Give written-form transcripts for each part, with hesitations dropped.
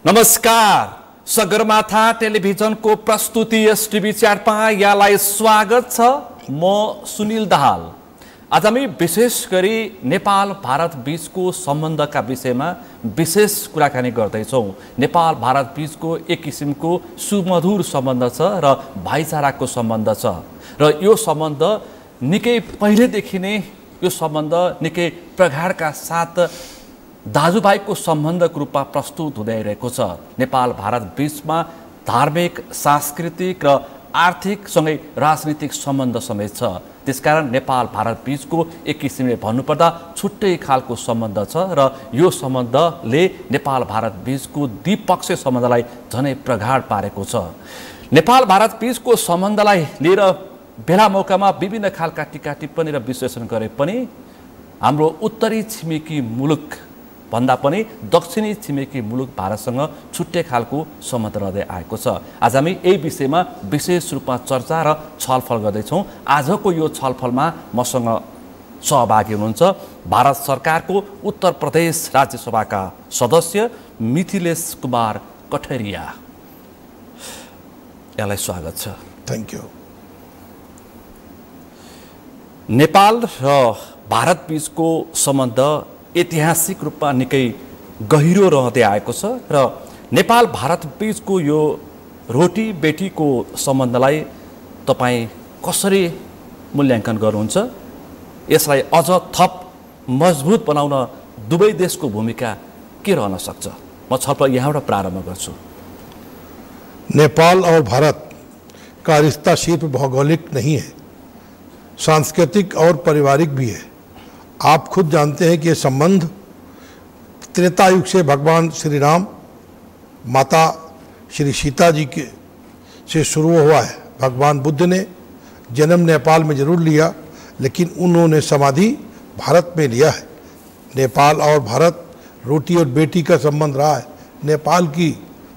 नमस्कार, सगरमाथा टेलिभिजनको प्रस्तुति एसटिभी 4 यहाँलाई स्वागत छ। म सुनिल दाहाल। आज हामी विशेष गरी नेपाल भारत बीचको सम्बन्धका विषयमा विशेष कुराकानी गर्दैछौँ। नेपाल भारत बीचको एक किसिमको सुमधुर सम्बन्ध छ र भाइचाराको सम्बन्ध छ र यो सम्बन्ध निकै पहिलेदेखि नै यो सम्बन्ध निकै प्रगाढका साथ दाजुभाइको सम्बन्धको रूपमा प्रस्तुत हुँदै आइरहेको छ। नेपाल भारत बीचमा धार्मिक, सांस्कृतिक र आर्थिक सँगै राजनीतिक सम्बन्ध समेत छ। त्यसकारण नेपाल भारत बीचको एक किसिमले भन्नुपर्दा छुट्टै खालको सम्बन्ध छ र यो सम्बन्धले नेपाल भारत बीचको द्विपक्षीय सम्बन्धलाई झनै प्रगाढ पारेको छ। नेपाल भारत बीचको सम्बन्धलाई लिएर बेला मौकामा विभिन्न खालका टीका टिप्पणी र विश्लेषण गरे पनि हाम्रो उत्तरी छिमेकी मुलुक भन्दा पनि दक्षिणी छिमेकी मुलुक भारतसँग छुट्टै खालको सम्बन्ध रहँदै आएको छ। आज हामी यही विषयमा विशेष रूपमा चर्चा र छलफल गर्दैछौँ। आजको यो छलफलमा मसँग सहभागी हुनुहुन्छ भारत सरकारको उत्तर प्रदेश राज्यसभाका सदस्य मिथिलेश कुमार कठरिया। यहाँलाई स्वागत छ। Thank you. नेपाल र भारत बीचको सम्बन्ध ऐतिहासिक रूपमा निकै गहिरो रहँदै आएको छ र नेपाल भारत बीचको यो रोटी बेटीको सम्बन्धलाई तपाईँ कसरी मूल्याङ्कन गर्नुहुन्छ? यसलाई अझ थप मजबुत बनाउन दुवै देशको भूमिका के रहन सक्छ? म छलफल यहाँबाट प्रारम्भ गर्छु। नेपाल और भारत का रिश्ता सिर्फ भौगोलिक नहीं है, सांस्कृतिक और पारिवारिक भी है। आप खुद जानते हैं कि ये संबंध त्रेता युग से भगवान श्री राम, माता श्री सीता जी के से शुरू हुआ है। भगवान बुद्ध ने जन्म नेपाल में जरूर लिया, लेकिन उन्होंने समाधि भारत में लिया है। नेपाल और भारत रोटी और बेटी का संबंध रहा है। नेपाल की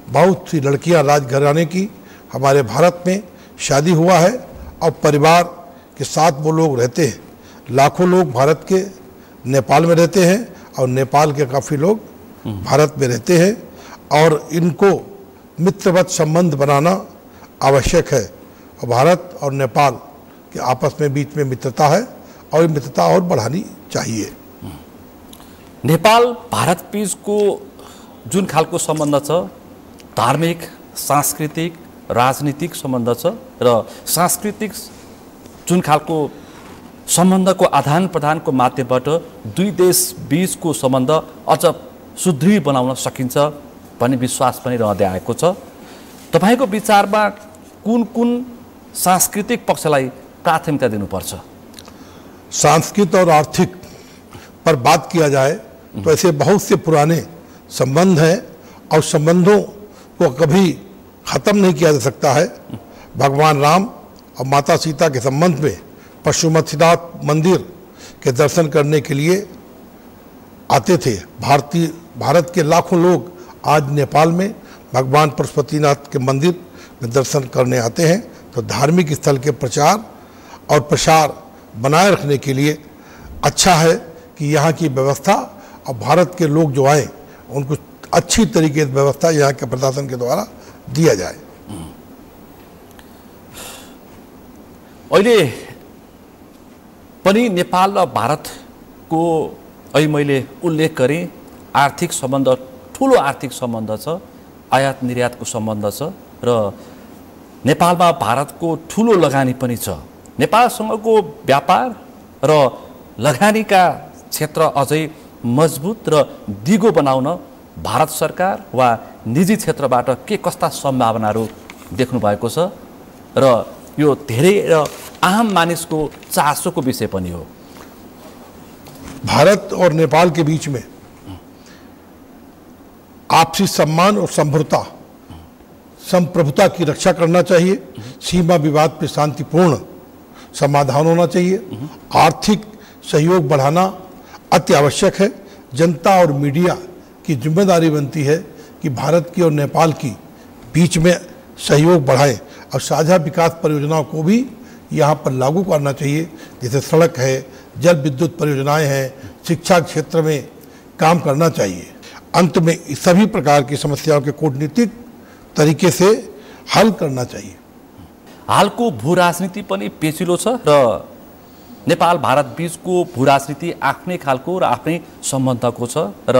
बहुत सी लड़कियां राजघराने की हमारे भारत में शादी हुआ है और परिवार के साथ वो लोग रहते हैं। लाखों लोग भारत के नेपाल में रहते हैं और नेपाल के काफ़ी लोग भारत में रहते हैं और इनको मित्रवत संबंध बनाना आवश्यक है। और भारत और नेपाल के आपस में बीच में मित्रता है और ये मित्रता और बढ़ानी चाहिए। नेपाल भारत बीचको जुन खालको सम्बन्ध छ, धार्मिक, सांस्कृतिक, राजनीतिक सम्बन्ध छ र सांस्कृतिक जुन खालको सम्बन्धको आदान प्रदानको माध्यमबाट दुई देश बीचको सम्बन्ध अझ सुदृढ बनाउन सकिन्छ भन्ने विश्वास पनि रहँदै आएको छ। तपाईको विचारमा कुन कुन सांस्कृतिक पक्षलाई प्राथमिकता दिनुपर्छ? सांस्कृतिक और आर्थिक पर बात किया जाए तो ऐसे बहुत से पुराने संबंध हैं और संबंधों को कभी ख़त्म नहीं किया जा सकता है। भगवान राम और माता सीता के संबंध में पशुपतिनाथ मंदिर के दर्शन करने के लिए आते थे। भारत के लाखों लोग आज नेपाल में भगवान पशुपतिनाथ के मंदिर में दर्शन करने आते हैं। तो धार्मिक स्थल के प्रचार और प्रसार बनाए रखने के लिए अच्छा है कि यहाँ की व्यवस्था और भारत के लोग जो आए उनको अच्छी तरीके से व्यवस्था यहाँ के प्रशासन के द्वारा दिया जाए। अहिले पनि नेपाल र भारतको अहिले मैले उल्लेख गरेँ आर्थिक सम्बन्ध, ठुलो आर्थिक सम्बन्ध छ, आयात निर्यातको सम्बन्ध छ र नेपालमा भारतको ठुलो लगानी पनि छ। नेपालसँगको व्यापार र लगानीका क्षेत्र अझै मजबुत र दिगो बनाउन भारत सरकार वा निजी क्षेत्रबाट के कस्ता सम्भावनाहरू देख्नु भएको छ र यो धेरै आम मानिसको चासोको विषय पनि हो? भारत और नेपाल के बीच में आपसी सम्मान और संप्रभुता की रक्षा करना चाहिए। सीमा विवाद पर शांतिपूर्ण समाधान होना चाहिए। आर्थिक सहयोग बढ़ाना अति आवश्यक है। जनता और मीडिया की जिम्मेदारी बनती है कि भारत की और नेपाल की बीच में सहयोग बढ़ाएं और साझा विकास परियोजनाओं को भी यहाँ पर लागू करना चाहिए। जैसे सड़क है, जल विद्युत परियोजनाएं हैं, शिक्षा क्षेत्र में काम करना चाहिए। अंत में सभी प्रकार की समस्याओं के कूटनीतिक तरीके से हल करना चाहिए। हालको भू राजनीति पनि पेचिलो छ र नेपाल भारत बीचको भू राजनीति आफ्नै खालको र आफ्नै सम्बन्धको छ र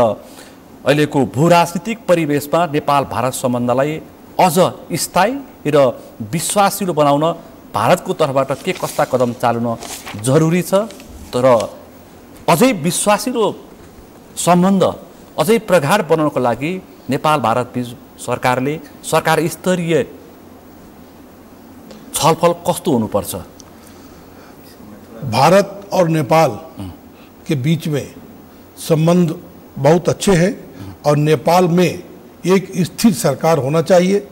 अहिलेको भू राजनीतिक परिवेशमा नेपाल भारत सम्बन्धलाई अझ स्थायी र विश्वासिलो बनाउन भारतको तर्फबाट के कस्ता कदम चाल्न जरुरी छ तर अझै विश्वासिलो सम्बन्ध अझै प्रगाढ बनाउनको लागि नेपाल भारत बीच सरकारले सरकार स्तरीय छलफल कस्तो हुनुपर्छ? भारत और नेपाल के बीच में संबंध बहुत अच्छे हैं और नेपाल में एक स्थिर सरकार होना चाहिए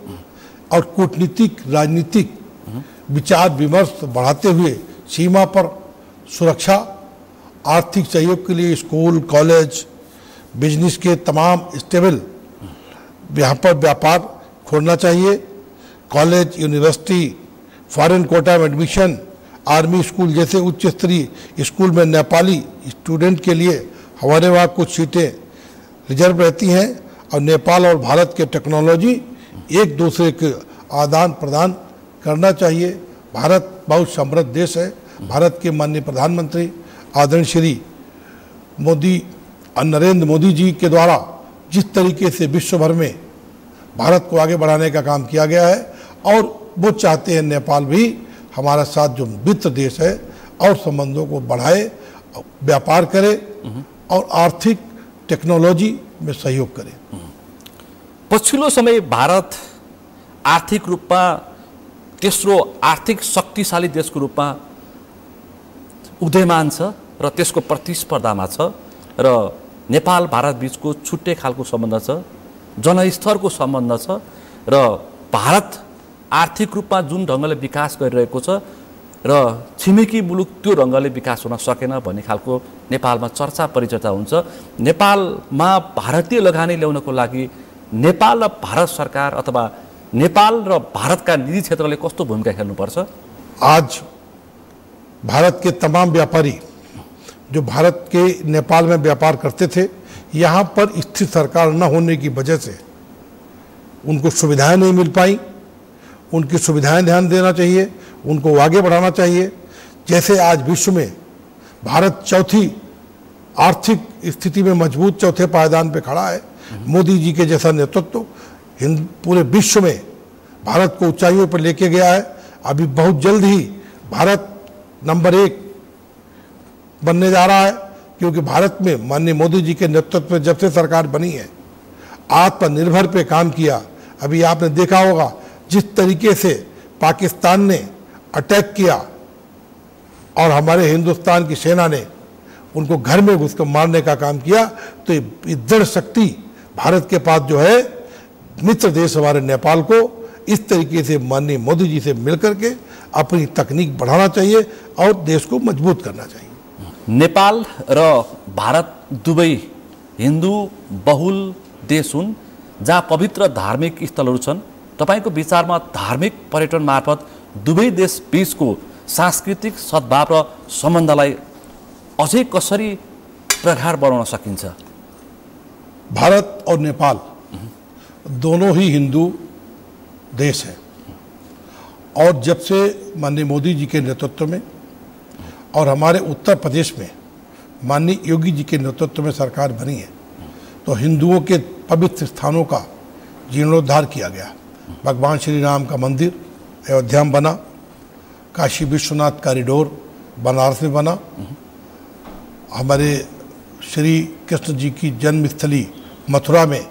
और कूटनीतिक राजनीतिक विचार विमर्श बढ़ाते हुए सीमा पर सुरक्षा, आर्थिक सहयोग के लिए स्कूल, कॉलेज, बिजनेस के तमाम स्टेबल यहाँ पर व्यापार खोलना चाहिए। कॉलेज, यूनिवर्सिटी, फॉरेन कोटा में एडमिशन, आर्मी स्कूल जैसे उच्च स्तरीय स्कूल में नेपाली स्टूडेंट के लिए हमारे वहाँ कुछ सीटें रिजर्व रहती हैं और नेपाल और भारत के टेक्नोलॉजी एक दूसरे के आदान प्रदान करना चाहिए। भारत बहुत समृद्ध देश है। भारत के माननीय प्रधानमंत्री आदरणीय श्री नरेंद्र मोदी जी के द्वारा जिस तरीके से विश्व भर में भारत को आगे बढ़ाने का काम किया गया है और वो चाहते हैं नेपाल भी हमारा साथ जो मित्र देश है और संबंधों को बढ़ाए, व्यापार करे और आर्थिक टेक्नोलॉजी में सहयोग करे। पछिल्लो समय भारत आर्थिक रूपमा तेस्रो आर्थिक शक्तिशाली देशको रूपमा उदयमान छ र त्यसको प्रतिस्पर्धामा छ र नेपाल भारत बीचको छुट्टै खालको सम्बन्ध छ, जनस्तरको सम्बन्ध छ र भारत आर्थिक रूपमा जुन ढङ्गले विकास गरिरहेको छ र छिमेकी मुलुक त्यो ढङ्गले विकास हुन सकेन भन्ने खालको नेपालमा चर्चा परिचर्चा हुन्छ। नेपालमा भारतीय लगानी ल्याउनको लागि नेपाल र भारत सरकार अथवा नेपाल र भारतका निजी क्षेत्रले कस्तो भूमिका खेल्नुपर्छ? आज भारत के तमाम व्यापारी जो भारत के नेपाल में व्यापार करते थे, यहाँ पर स्थिर सरकार न होने की वजह से उनको सुविधाएं नहीं मिल पाई। उनकी सुविधाएं ध्यान देना चाहिए, उनको आगे बढ़ाना चाहिए। जैसे आज विश्व में भारत चौथी आर्थिक स्थिति में मजबूत चौथे पायदान पे खड़ा है। मोदी जी के जैसा नेतृत्व पूरे विश्व में भारत को ऊंचाइयों पर लेके गया है। अभी बहुत जल्द ही भारत नंबर 1 बनने जा रहा है क्योंकि भारत में माननीय मोदी जी के नेतृत्व में जब से सरकार बनी है आत्मनिर्भर पे काम किया। अभी आपने देखा होगा जिस तरीके से पाकिस्तान ने अटैक किया और हमारे हिंदुस्तान की सेना ने उनको घर में घुसकर मारने का काम किया, तो ये दृढ़ शक्ति भारत के पास जो है मित्र देश हमारे नेपाल को इस तरीके से माननीय मोदी जी से मिलकर के अपनी तकनीक बढ़ाना चाहिए और देश को मजबूत करना चाहिए। नेपाल र भारत दुवै हिन्दू बहुल देश हुन् जहाँ पवित्र धार्मिक स्थलहरू छन्। तपाईको विचारमा धार्मिक पर्यटन मार्फत दुवै देश बीचको सांस्कृतिक सद्भाव र सम्बन्धलाई अझै कसरी प्रगाढ बनाउन सकिन्छ? भारत और नेपाल दोनों ही हिंदू देश हैं और जब से माननीय मोदी जी के नेतृत्व में और हमारे उत्तर प्रदेश में माननीय योगी जी के नेतृत्व में सरकार बनी है तो हिंदुओं के पवित्र स्थानों का जीर्णोद्धार किया गया। भगवान श्री राम का मंदिर अयोध्या में बना, काशी विश्वनाथ कॉरिडोर बनारस में बना, हमारे श्री कृष्ण जी की जन्मस्थली मथुरा में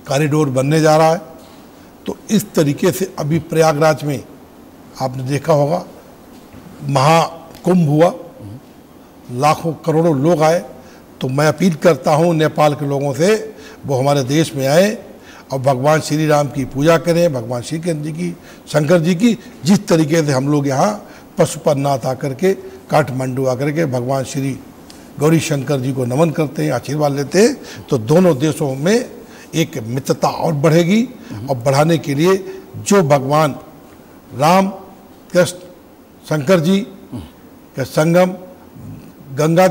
कॉरिडोर बनने जा रहा है। तो इस तरीके से अभी प्रयागराज में आपने देखा होगा महाकुंभ हुआ, लाखों करोड़ों लोग आए। तो मैं अपील करता हूँ नेपाल के लोगों से वो हमारे देश में आए और भगवान श्री राम की पूजा करें, भगवान श्री कृष्ण जी की, शंकर जी की। जिस तरीके से हम लोग यहाँ पशुपतिनाथ आकर के काठमांडू आकर के भगवान श्री गौरी शंकर जी को नमन करते हैं, आशीर्वाद लेते हैं, तो दोनों देशों में एक मित्रता और बढ़ेगी। और बढ़ाने के लिए जो भगवान राम कृष्ण शंकर जी के संगम गंगा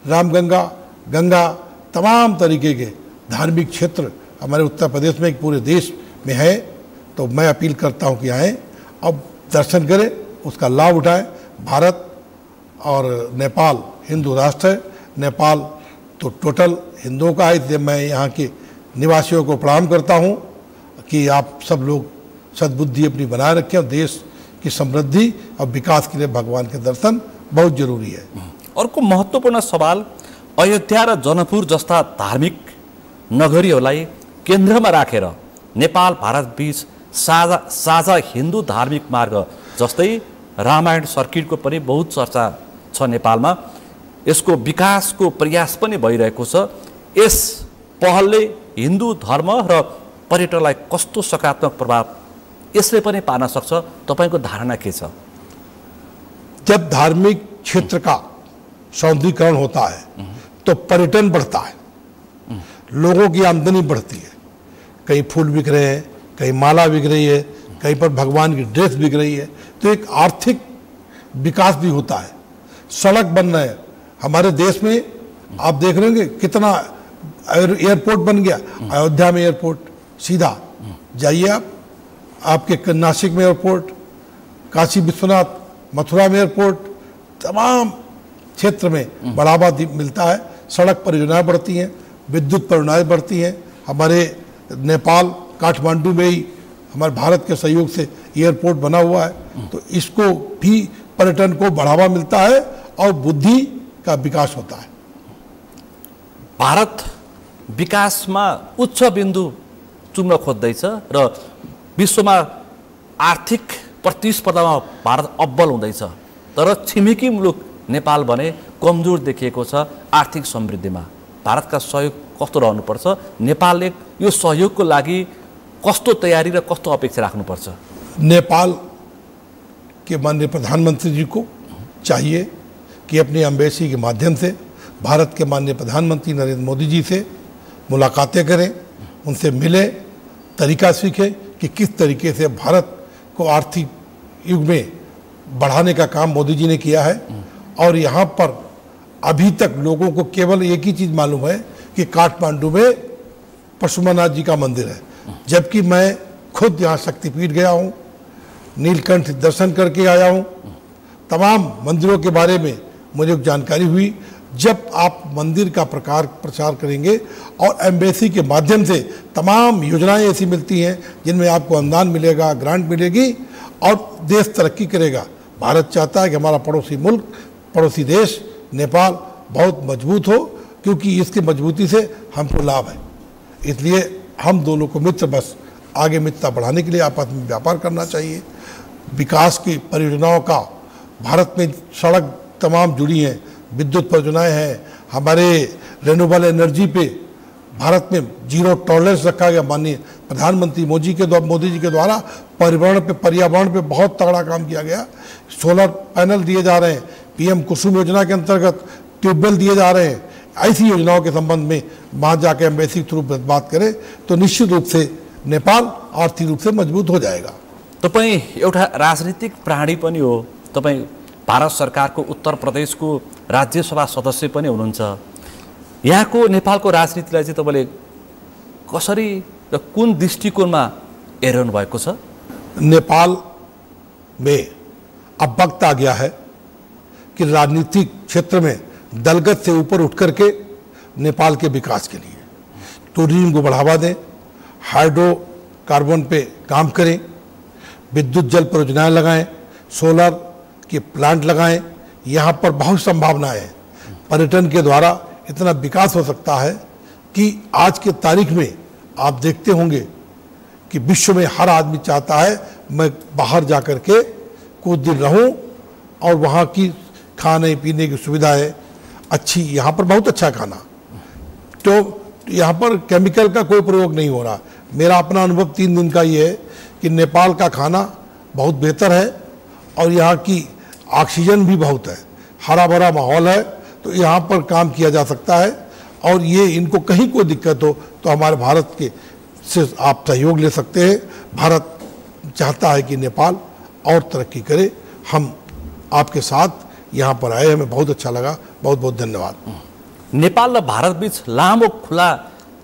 राम गंगा तमाम तरीके के धार्मिक क्षेत्र हमारे उत्तर प्रदेश में, पूरे देश में है। तो मैं अपील करता हूं कि आएँ, अब दर्शन करें, उसका लाभ उठाएं। भारत और नेपाल हिंदू राष्ट्र है। नेपाल तो टोटल हिंदुओं का है, इसलिए मैं यहाँ के निवासियों को प्रणाम करता हूँ कि आप सब लोग सद्बुद्धि अपनी बनाए रखें और देश की समृद्धि और विकास के लिए भगवान के दर्शन बहुत जरूरी है। अर्को महत्त्वपूर्ण सवाल, अयोध्या र जनकपुर जस्ता धार्मिक नगरीहरूलाई केन्द्रमा राखेर नेपाल भारत बीच साझा हिन्दू धार्मिक मार्ग जस्तै रामायण सर्किटको पनि बहुत चर्चा छ नेपालमा। यसको विकासको प्रयास पनि भइरहेको छ। यस पहलले हिन्दू धर्म र पर्यटनलाई कस्तो सकारात्मक प्रभाव यसले पनि पार्न सक्छ, तपाईको धारणा के छ? जब धार्मिक क्षेत्र का सौंदर्यीकरण होता है तो पर्यटन बढ़ता है, लोगों की आमदनी बढ़ती है। कहीं फूल बिक रहे हैं, कहीं माला बिक रही है, कहीं पर भगवान की ड्रेस बिक रही है, तो एक आर्थिक विकास भी होता है। सड़क बन रहे हैं हमारे देश में, आप देख रहे होंगे कितना एयरपोर्ट बन गया। अयोध्या में एयरपोर्ट, सीधा जाइए आप, आपके नासिक में एयरपोर्ट, काशी विश्वनाथ, मथुरा में एयरपोर्ट, तमाम क्षेत्र में बढ़ावा मिलता है। सड़क परियोजनाएं बढ़ती हैं, विद्युत परियोजनाएं बढ़ती हैं। हमारे नेपाल काठमांडू में ही हमारे भारत के सहयोग से एयरपोर्ट बना हुआ है, तो इसको भी पर्यटन को बढ़ावा मिलता है और बुद्धि का विकास होता है। भारत विकासमा उच्च बिन्दु चुम्न खोज्दैछ र विश्वमा आर्थिक प्रतिस्पर्धामा भारत अब्बल हुँदैछ, तर छिमेकी मुलुक नेपाल भने कमजोर देखिएको छ आर्थिक समृद्धिमा। भारतका सहयोग कस्तो रहनुपर्छ? नेपालले यो सहयोगको लागि कस्तो तयारी र कस्तो अपेक्षा राख्नुपर्छ? नेपाल के माननीय प्रधानमंत्री जी को चाहिए कि अपनी एम्बेसी के माध्यम से भारत के माननीय प्रधानमंत्री नरेंद्र मोदी जी से मुलाकातें करें, उनसे मिलें, तरीका सीखें कि किस तरीके से भारत को आर्थिक युग में बढ़ाने का काम मोदी जी ने किया है। और यहाँ पर अभी तक लोगों को केवल एक ही चीज़ मालूम है कि काठमांडू में पशुपतिनाथ जी का मंदिर है, जबकि मैं खुद यहाँ शक्तिपीठ गया हूँ, नीलकंठ दर्शन करके आया हूँ। तमाम मंदिरों के बारे में मुझे जानकारी हुई। जब आप मंदिर का प्रचार करेंगे और एम्बेसी के माध्यम से तमाम योजनाएं ऐसी मिलती हैं जिनमें आपको अनुदान मिलेगा, ग्रांट मिलेगी और देश तरक्की करेगा। भारत चाहता है कि हमारा पड़ोसी मुल्क, पड़ोसी देश नेपाल बहुत मजबूत हो, क्योंकि इसकी मजबूती से हमको लाभ है। इसलिए हम दोनों को मित्र बस आगे मित्रता बढ़ाने के लिए आपस में व्यापार करना चाहिए। विकास की परियोजनाओं का भारत में सड़क तमाम जुड़ी हैं, विद्युत परियोजनाएं हैं, हमारे रिन्यूएबल एनर्जी पे भारत में जीरो टॉलरेंस रखा गया। माननीय प्रधानमंत्री मोदी जी के द्वारा पर्यावरण पे बहुत तगड़ा काम किया गया। सोलर पैनल दिए जा रहे हैं, पीएम कुसुम योजना के अंतर्गत ट्यूबवेल दिए जा रहे हैं। ऐसी योजनाओं के संबंध में वहाँ जाकर एम्बेसी थ्रू बात करें तो निश्चित रूप से नेपाल आर्थिक रूप से मजबूत हो जाएगा। तपाईँ एउटा राजनीतिक प्राणी पनि हो, तपाईँ भारत सरकारको उत्तर प्रदेशको राज्यसभा सदस्य पनि हुनुहुन्छ। यहाँको नेपालको राजनीतिलाई चाहिँ तपाईँले कसरी र कुन दृष्टिकोणमा हेरिरहनु भएको छ? नेपाल में अब वक्त आ गया है कि राजनीतिक क्षेत्र में दलगत से ऊपर उठ करके नेपाल के विकास के लिए टूरिज्म को बढ़ावा दें, हाइड्रोकार्बन पे काम करें, विद्युत जल परियोजनाएं लगाएं, सोलर के प्लांट लगाएं। यहाँ पर बहुत संभावनाएं हैं। पर्यटन के द्वारा इतना विकास हो सकता है कि आज के तारीख में आप देखते होंगे कि विश्व में हर आदमी चाहता है मैं बाहर जा कर के कुछ दिन रहूं और वहाँ की खाने पीने की सुविधा है अच्छी। यहाँ पर बहुत अच्छा खाना, तो यहाँ पर केमिकल का कोई प्रयोग नहीं हो रहा। मेरा अपना अनुभव 3 दिन का ये है कि नेपाल का खाना बहुत बेहतर है और यहाँ की ऑक्सीजन भी बहुत है, हरा भरा माहौल है, तो यहाँ पर काम किया जा सकता है। और ये इनको कहीं कोई दिक्कत हो तो हमारे भारत के से आप सहयोग ले सकते हैं। भारत चाहता है कि नेपाल और तरक्की करे। हम आपके साथ यहाँ पर आए, हमें बहुत अच्छा लगा। बहुत बहुत धन्यवाद। नेपाल र भारत बीच लामो खुला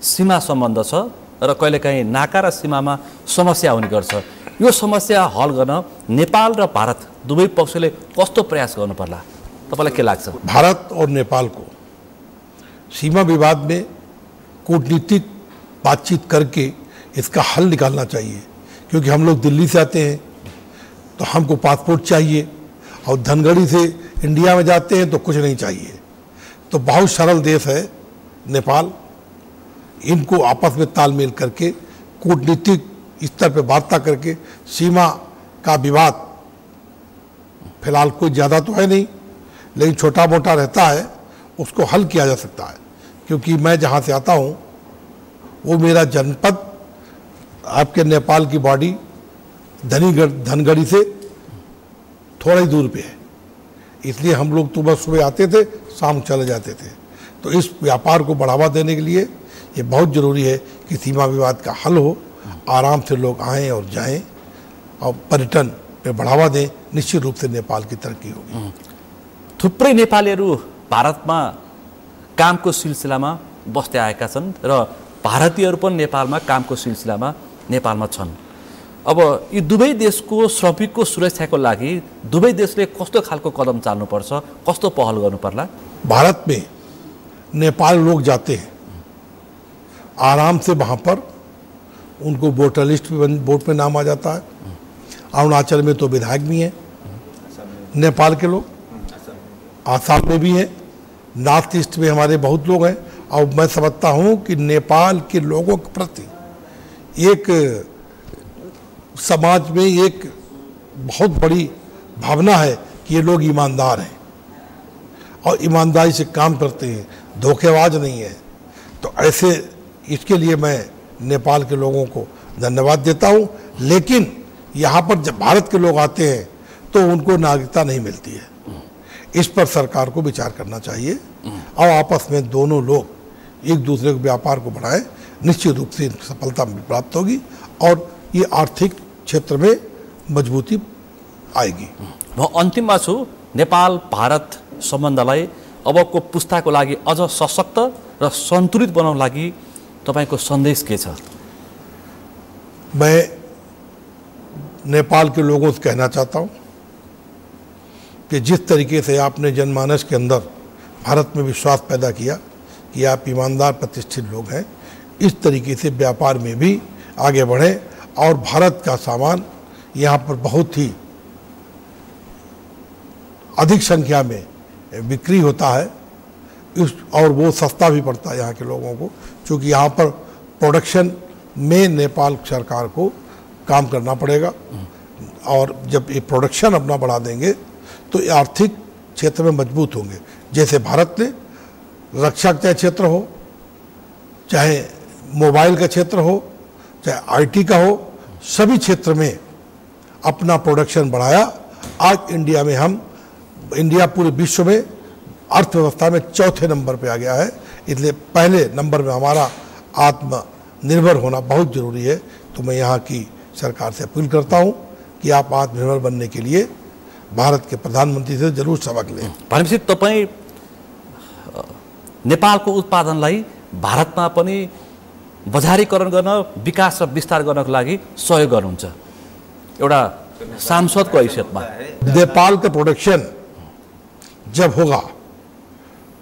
सीमा सम्बन्ध छ र कहिलेकाहीँ नाका र सीमामा समस्या हुने गर्छ। यो समस्या हल गर्न नेपाल र भारत दुवै पक्षले कस्तो प्रयास गर्नु पर्ला तपाईलाई के लाग्छ? भारत और नेपाल को सीमा विवाद में कूटनीतिक बातचीत करके इसका हल निकालना चाहिए, क्योंकि हम लोग दिल्ली से आते हैं तो हमको पासपोर्ट चाहिए और धनगढ़ी से इंडिया में जाते हैं तो कुछ नहीं चाहिए। तो बहुत सरल देश है नेपाल, इनको आपस में तालमेल करके कूटनीतिक स्तर पर वार्ता करके सीमा का विवाद फिलहाल कोई ज़्यादा तो है नहीं, लेकिन छोटा मोटा रहता है, उसको हल किया जा सकता है। क्योंकि मैं जहाँ से आता हूँ वो मेरा जनपद आपके नेपाल की बॉडी धनगढ़ी से थोड़ा ही दूर पे है, इसलिए हम लोग तो बस सुबह आते थे, शाम चले जाते थे। तो इस व्यापार को बढ़ावा देने के लिए ये बहुत ज़रूरी है कि सीमा विवाद का हल हो, आराम से लोग आएँ और जाएं और पर्यटन पे बढ़ावा दें। निश्चित रूप से नेपाल की तरक्की होगी। थुप्रै नेपालीहरू भारतमा कामको सिलसिलामा बस्दै आएका छन् र भारतीयहरू पनि नेपालमा कामको सिलसिलामा नेपालमा छन्। अब यी दुवै देशको श्रमिकको सुरक्षाको लागि दुवै देशले कस्तो खालको कदम चाल्नुपर्छ, कस्तो पहल गर्नुपर्ला? भारत में नेपाल लोग जाते हैं, आराम से वहाँ पर उनको वोटर लिस्ट में वोट में नाम आ जाता है। अरुणाचल में तो विधायक भी हैं नेपाल के लोग, आसाम में भी हैं, नॉर्थ ईस्ट में हमारे बहुत लोग हैं। और मैं समझता हूँ कि नेपाल के लोगों के प्रति एक समाज में एक बहुत बड़ी भावना है कि ये लोग ईमानदार हैं और ईमानदारी से काम करते हैं, धोखेबाज नहीं है। तो ऐसे इसके लिए मैं नेपाल के लोगों को धन्यवाद देता हूँ। लेकिन यहाँ पर जब भारत के लोग आते हैं तो उनको नागरिकता नहीं मिलती है। इस पर सरकार को विचार करना चाहिए और आपस में दोनों लोग एक दूसरे के व्यापार को बढ़ाएं। निश्चित रूप से सफलता प्राप्त होगी और ये आर्थिक क्षेत्र में मजबूती आएगी। म अन्तिममा छु, नेपाल भारत सम्बन्धलाई अबको पुस्ताको लागि अझ सशक्त र सन्तुलित बनाउन लागि तपाईको सन्देश के छ? मैं नेपाल के लोगों से कहना चाहता हूँ कि जिस तरीके से आपने जनमानस के अंदर भारत में विश्वास पैदा किया कि आप ईमानदार प्रतिष्ठित लोग हैं, इस तरीके से व्यापार में भी आगे बढ़ें और भारत का सामान यहाँ पर बहुत ही अधिक संख्या में बिक्री होता है और वो सस्ता भी पड़ता है यहाँ के लोगों को, क्योंकि यहाँ पर प्रोडक्शन में नेपाल सरकार को काम करना पड़ेगा। और जब ये प्रोडक्शन अपना बढ़ा देंगे तो ये आर्थिक क्षेत्र में मजबूत होंगे। जैसे भारत ने रक्षा का क्षेत्र हो, चाहे मोबाइल का क्षेत्र हो, चाहे आईटी का हो, सभी क्षेत्र में अपना प्रोडक्शन बढ़ाया। आज इंडिया पूरे विश्व में अर्थव्यवस्था में चौथे नंबर पे आ गया है। इसलिए पहले नंबर में हमारा आत्मनिर्भर होना बहुत ज़रूरी है। तो मैं यहाँ की सरकार से अपील करता हूँ कि आप आत्मनिर्भर बनने के लिए भारत के प्रधानमंत्री से जरूर सबक लें। भनेपछि तपाईं नेपालको उत्पादनलाई भारतमा पनि बजारीकरण गर्न, विकास र विस्तार गर्नको लागि सहयोग गर्नुहुन्छ एउटा सांसदको हैसियतमा। नेपाल का प्रोडक्शन जब होगा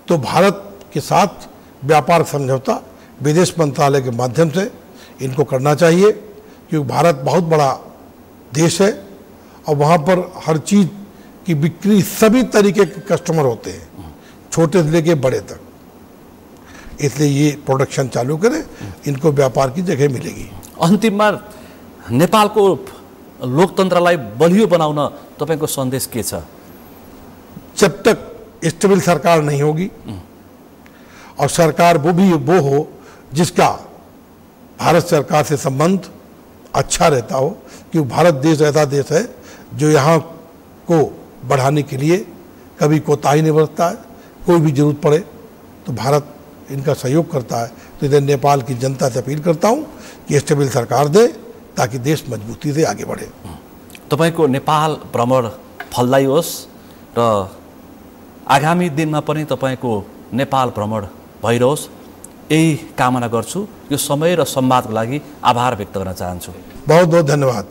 तो भारत के साथ व्यापार समझौता विदेश मंत्रालय के माध्यम से इनको करना चाहिए, क्योंकि भारत बहुत बड़ा देश है और वहाँ पर हर चीज़ की बिक्री सभी तरीके के कस्टमर होते हैं, छोटे से लेके बड़े तक। इसलिए ये प्रोडक्शन चालू करें, इनको व्यापार की जगह मिलेगी। अन्तिममा नेपालको लोकतन्त्रलाई बलियो बनाउन तपाईको सन्देश के छ? जब तक स्टेबल सरकार नहीं होगी और सरकार वो हो जिसका भारत सरकार से संबंध अच्छा रहता हो, क्योंकि भारत देश ऐसा देश है जो यहाँ को बढ़ाने के लिए कभी कोताही नहीं बरतता है। कोई भी जरूरत पड़े तो भारत इनका सहयोग करता है। तो इधर नेपाल की जनता से अपील करता हूँ कि स्टेबल सरकार दे ताकि देश मजबूती से आगे बढ़े। तपाईको नेपाल भ्रमण फलदायी होस् र आगामी दिनमा पनि तपाईको नेपाल भ्रमण भइरहोस्। यही कामना गर्छु। यो समय र संवादको लागि आभार व्यक्त गर्न चाहन्छु। बहुत बहुत धन्यवाद।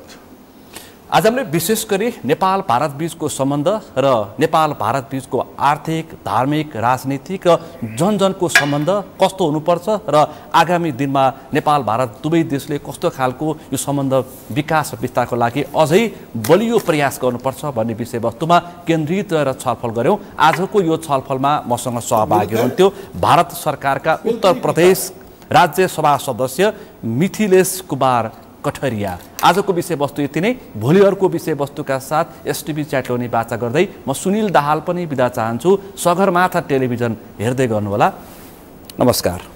आज हामीले विशेष गरी नेपाल भारत बीचको सम्बन्ध र नेपाल भारत बीचको आर्थिक, धार्मिक, राजनीतिक र जनजनको सम्बन्ध कस्तो हुनुपर्छ र आगामी दिनमा नेपाल भारत दुवै देशले कस्तो खालको यो सम्बन्ध विकास र विस्तारको लागि अझै बलियो प्रयास गर्नुपर्छ भन्ने विषयवस्तुमा केन्द्रित रहेर छलफल गऱ्यौँ। आजको यो छलफलमा मसँग सहभागी हुनुहुन्थ्यो भारत सरकारका उत्तर प्रदेश राज्यसभा सदस्य मिथिलेश कुमार कठरिया। आजको विषयवस्तु यति नै। भोलि अर्को विषयवस्तुका साथ एसटिभी च्याट ल्याउने बाचा गर्दै म सुनिल दाहाल पनि बिदा चाहन्छु। सगरमाथा टेलिभिजन हेर्दै गर्नुहोला। नमस्कार।